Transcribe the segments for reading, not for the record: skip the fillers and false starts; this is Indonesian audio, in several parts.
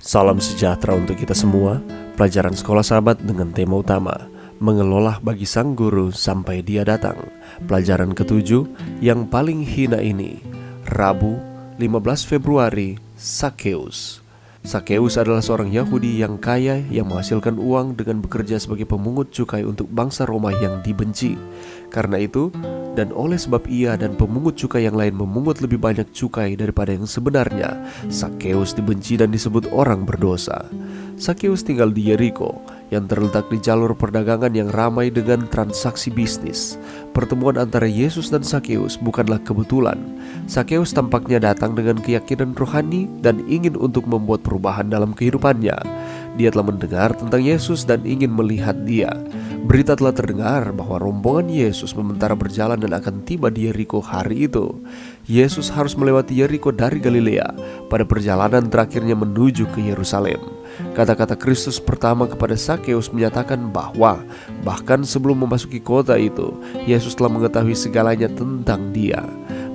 Salam sejahtera untuk kita semua. Pelajaran Sekolah Sahabat dengan tema utama mengelola bagi sang guru sampai dia datang. Pelajaran ketujuh yang paling hina ini. Rabu 15 Februari, Sakeus. Sakeus adalah seorang Yahudi yang kaya yang menghasilkan uang dengan bekerja sebagai pemungut cukai untuk bangsa Roma yang dibenci. Karena itu, dan oleh sebab ia dan pemungut cukai yang lain memungut lebih banyak cukai daripada yang sebenarnya, Sakeus dibenci dan disebut orang berdosa. Sakeus tinggal di Yeriko yang terletak di jalur perdagangan yang ramai dengan transaksi bisnis. Pertemuan antara Yesus dan Sakeus bukanlah kebetulan. Sakeus tampaknya datang dengan keyakinan rohani dan ingin untuk membuat perubahan dalam kehidupannya. Dia telah mendengar tentang Yesus dan ingin melihat dia. Berita telah terdengar bahwa rombongan Yesus sementara berjalan dan akan tiba di Yeriko hari itu. Yesus harus melewati Yeriko dari Galilea pada perjalanan terakhirnya menuju ke Yerusalem. Kata-kata Kristus pertama kepada Sakeus menyatakan bahwa bahkan sebelum memasuki kota itu, Yesus telah mengetahui segalanya tentang dia.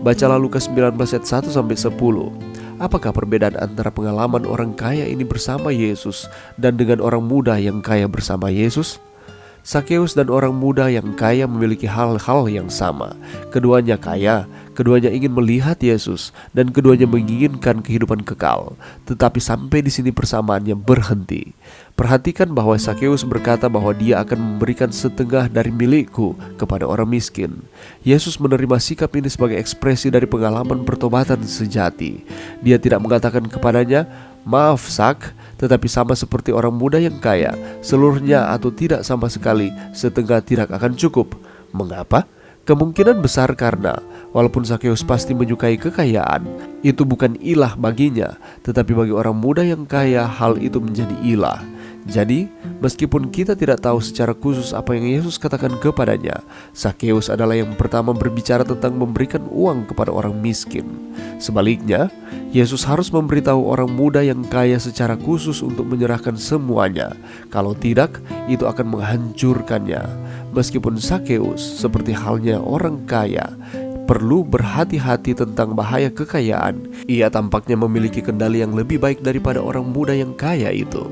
Bacalah Lukas 19 ayat 1-10. Apakah perbedaan antara pengalaman orang kaya ini bersama Yesus dan dengan orang muda yang kaya bersama Yesus? Sakeus dan orang muda yang kaya memiliki hal-hal yang sama. Keduanya kaya, keduanya ingin melihat Yesus, dan keduanya menginginkan kehidupan kekal. Tetapi sampai di sini persamaannya berhenti. Perhatikan bahwa Sakeus berkata bahwa dia akan memberikan setengah dari milikku kepada orang miskin. Yesus menerima sikap ini sebagai ekspresi dari pengalaman pertobatan sejati. Dia tidak mengatakan kepadanya, "Maaf Sak," tetapi sama seperti orang muda yang kaya, seluruhnya atau tidak sama sekali, setengah tidak akan cukup. Mengapa? Kemungkinan besar karena walaupun Sakeus pasti menyukai kekayaan, itu bukan ilah baginya, tetapi bagi orang muda yang kaya hal itu menjadi ilah. Jadi, meskipun kita tidak tahu secara khusus apa yang Yesus katakan kepadanya, Sakeus adalah yang pertama berbicara tentang memberikan uang kepada orang miskin. Sebaliknya, Yesus harus memberitahu orang muda yang kaya secara khusus untuk menyerahkan semuanya. Kalau tidak, itu akan menghancurkannya. Meskipun Sakeus, seperti halnya orang kaya, perlu berhati-hati tentang bahaya kekayaan, ia tampaknya memiliki kendali yang lebih baik daripada orang muda yang kaya itu.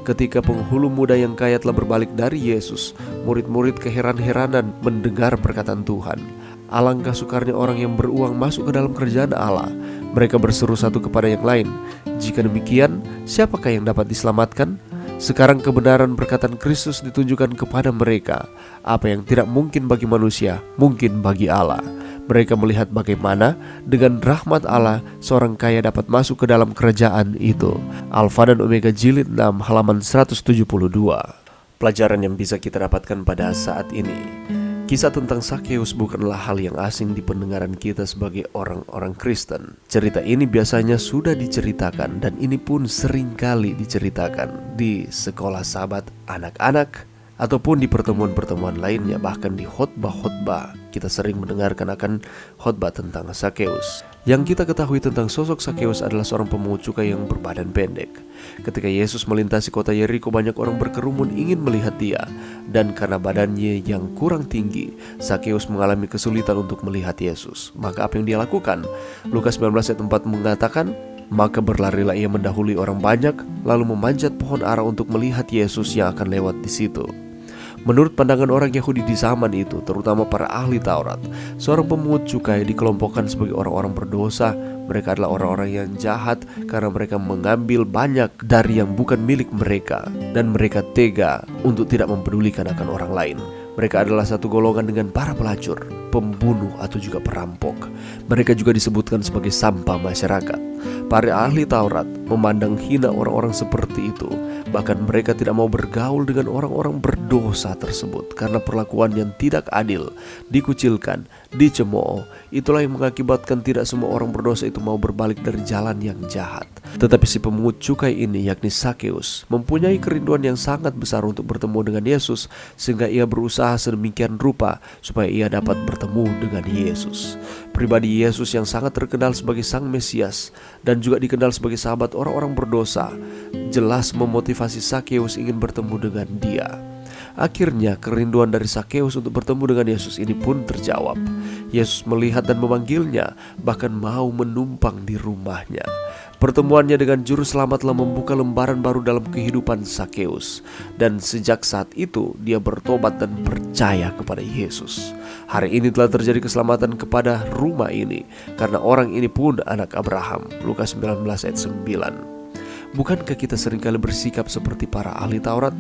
Ketika penghulu muda yang kaya telah berbalik dari Yesus, murid-murid keheran-heranan mendengar perkataan Tuhan. Alangkah sukarnya orang yang beruang masuk ke dalam kerajaan Allah. Mereka berseru satu kepada yang lain, "Jika demikian, siapakah yang dapat diselamatkan?" Sekarang kebenaran perkataan Kristus ditunjukkan kepada mereka. Apa yang tidak mungkin bagi manusia, mungkin bagi Allah. Mereka melihat bagaimana dengan rahmat Allah seorang kaya dapat masuk ke dalam kerajaan itu. Alfa dan Omega jilid 6 halaman 172. Pelajaran yang bisa kita dapatkan pada saat ini. Kisah tentang Sakeus bukanlah hal yang asing di pendengaran kita sebagai orang-orang Kristen. Cerita ini biasanya sudah diceritakan dan ini pun seringkali diceritakan di sekolah sahabat anak-anak ataupun di pertemuan-pertemuan lainnya, bahkan di khotbah-khotbah. Kita sering mendengarkan akan khotbah tentang Sakeus. Yang kita ketahui tentang sosok Sakeus adalah seorang pemungut cukai yang berbadan pendek. Ketika Yesus melintasi kota Yeriko, banyak orang berkerumun ingin melihat dia. Dan karena badannya yang kurang tinggi, Sakeus mengalami kesulitan untuk melihat Yesus. Maka apa yang dia lakukan? Lukas 19 ayat 4 mengatakan, "Maka berlarilah ia mendahului orang banyak, lalu memanjat pohon ara untuk melihat Yesus yang akan lewat di situ." Menurut pandangan orang Yahudi di zaman itu, terutama para ahli Taurat, seorang pemungut cukai dikelompokkan sebagai orang-orang berdosa. Mereka adalah orang-orang yang jahat karena mereka mengambil banyak dari yang bukan milik mereka, dan mereka tega untuk tidak mempedulikan akan orang lain. Mereka adalah satu golongan dengan para pelacur, pembunuh atau juga perampok. Mereka juga disebutkan sebagai sampah masyarakat. Para ahli Taurat memandang hina orang-orang seperti itu. Bahkan mereka tidak mau bergaul dengan orang-orang berdosa tersebut karena perlakuan yang tidak adil, dikucilkan, dicemooh. Itulah yang mengakibatkan tidak semua orang berdosa itu mau berbalik dari jalan yang jahat. Tetapi si pemungut cukai ini, yakni Sakeus, mempunyai kerinduan yang sangat besar untuk bertemu dengan Yesus, sehingga ia berusaha sedemikian rupa supaya ia dapat bertemu dengan Yesus. Pribadi Yesus yang sangat terkenal sebagai Sang Mesias dan juga dikenal sebagai sahabat orang-orang berdosa, jelas memotivasi Sakeus ingin bertemu dengan dia. Akhirnya kerinduan dari Sakeus untuk bertemu dengan Yesus ini pun terjawab. Yesus melihat dan memanggilnya, bahkan mau menumpang di rumahnya. Pertemuannya dengan Juru Selamat telah membuka lembaran baru dalam kehidupan Sakeus. Dan sejak saat itu dia bertobat dan percaya kepada Yesus. Hari ini telah terjadi keselamatan kepada rumah ini, karena orang ini pun anak Abraham. Lukas 19 ayat 9. Bukankah kita seringkali bersikap seperti para ahli Taurat?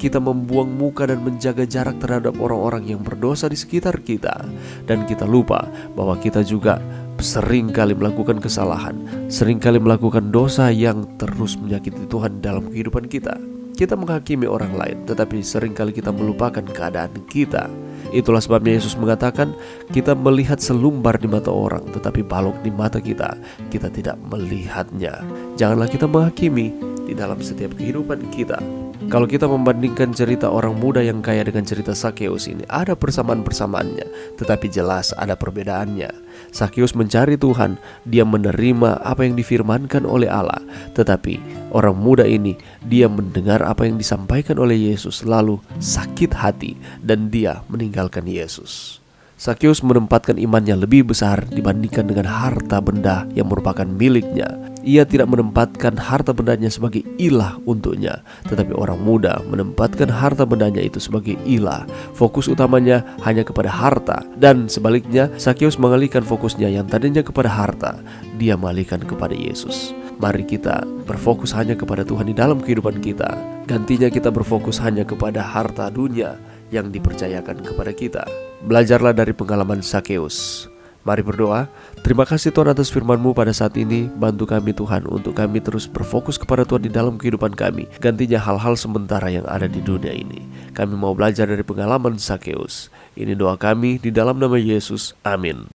Kita membuang muka dan menjaga jarak terhadap orang-orang yang berdosa di sekitar kita. Dan kita lupa bahwa kita juga seringkali melakukan kesalahan, seringkali melakukan dosa yang terus menyakiti Tuhan dalam kehidupan kita. Kita menghakimi orang lain, tetapi seringkali kita melupakan keadaan kita. Itulah sebabnya Yesus mengatakan, kita melihat selumbar di mata orang, tetapi balok di mata kita tidak melihatnya. Janganlah kita menghakimi di dalam setiap kehidupan kita. Kalau kita membandingkan cerita orang muda yang kaya dengan cerita Sakeus ini, ada persamaan-persamaannya, tetapi jelas ada perbedaannya. Sakeus mencari Tuhan, dia menerima apa yang difirmankan oleh Allah. Tetapi orang muda ini, dia mendengar apa yang disampaikan oleh Yesus, lalu sakit hati dan dia meninggalkan Yesus. Sakeus menempatkan imannya lebih besar dibandingkan dengan harta benda yang merupakan miliknya. Ia tidak menempatkan harta bendanya sebagai ilah untuknya, tetapi orang muda menempatkan harta bendanya itu sebagai ilah. Fokus utamanya hanya kepada harta, dan sebaliknya Sakeus mengalihkan fokusnya yang tadinya kepada harta, dia mengalihkan kepada Yesus. Mari kita berfokus hanya kepada Tuhan di dalam kehidupan kita. Gantinya kita berfokus hanya kepada harta dunia yang dipercayakan kepada kita. Belajarlah dari pengalaman Sakeus. Mari berdoa. Terima kasih Tuhan atas firman-Mu pada saat ini. Bantu kami Tuhan untuk kami terus berfokus kepada Tuhan di dalam kehidupan kami. Gantinya hal-hal sementara yang ada di dunia ini. Kami mau belajar dari pengalaman Sakeus. Ini doa kami di dalam nama Yesus. Amin.